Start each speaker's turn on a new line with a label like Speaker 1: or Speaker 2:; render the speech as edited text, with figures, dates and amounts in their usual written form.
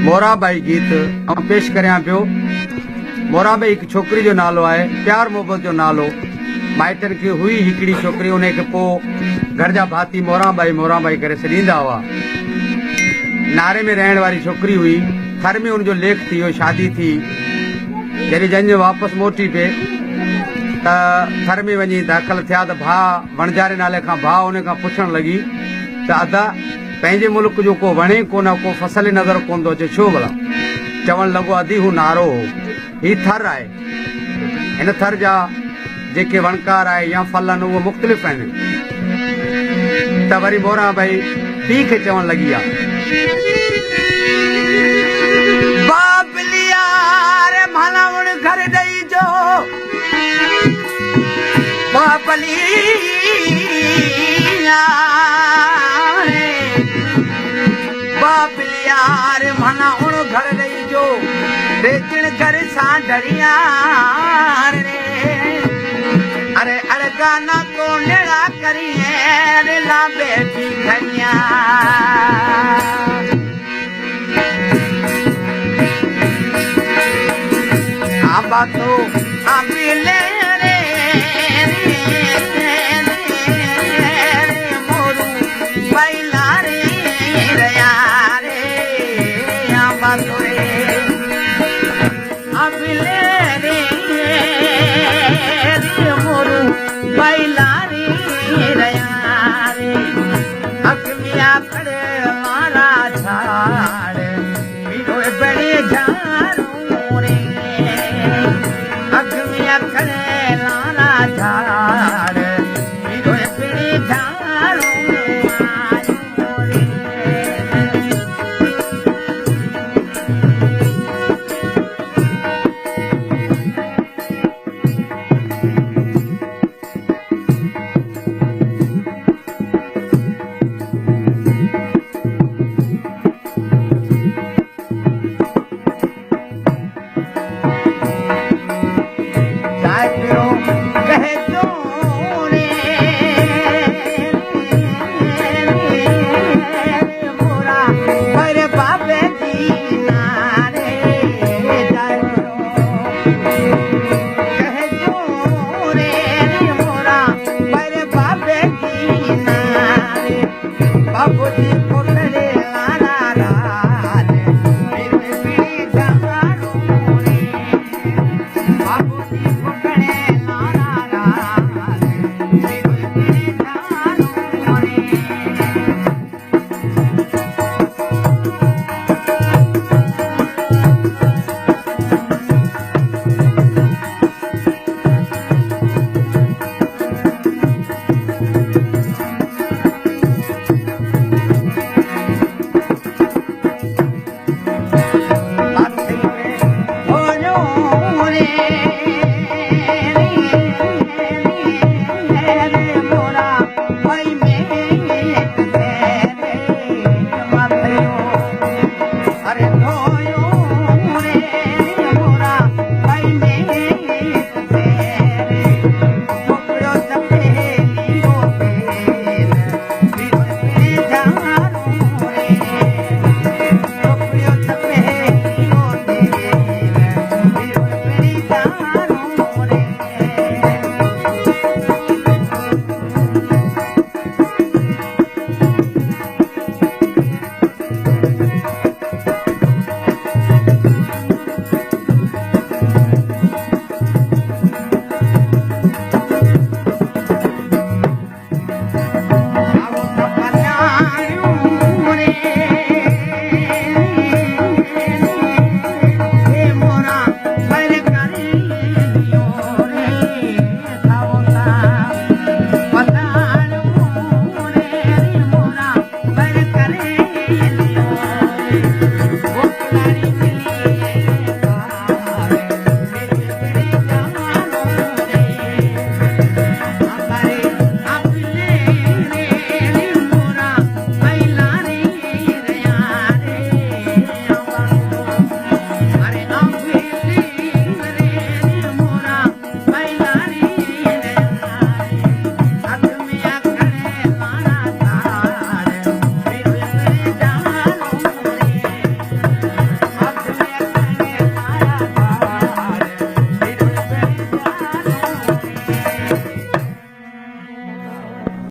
Speaker 1: मोराबाई गीत ऐं पेश करियां पियो। मोराबाई हिकु छोकिरी जो नालो आहे, प्यार मोहब्बत जो नालो। माइटनि खे हुई हिकिड़ी छोकिरी, उन खे पोइ घर जा भाती मोराबाई करे सॾींदा हुआ। नारे में रहण वारी छोकिरी हुई। थर में हुनजो लेख थी वियो, शादी थी। जॾहिं जंहिंजो वापसि मोटी पिए त थर में वञी दाख़िल थिया त भाउ वणजारे नाले खां भाउ उन खां पुछणु लॻी त अदा पंहिंजे मुल्क जो को वणे कोन, को फसल नज़र कोन थो अचे, छो भला? चवणु लॻो अदी हू नारो हो, ही थर आहे। हिन थर जा जेके वणकार आहे या फल आहिनि उहे मुख़्तलिफ़ आहिनि। त वरी मोराबाई पीउ खे चवणु लॻी आहे, घर ॾेई जो बाबलियार माना उण घर ॾेई जो बेचण घर सां डरिया रे। अरे अड़गाना को नेड़ा करिए रे ला बेटी घनिया। बातो आबिले रे मोरू बैला रे रया रे बातो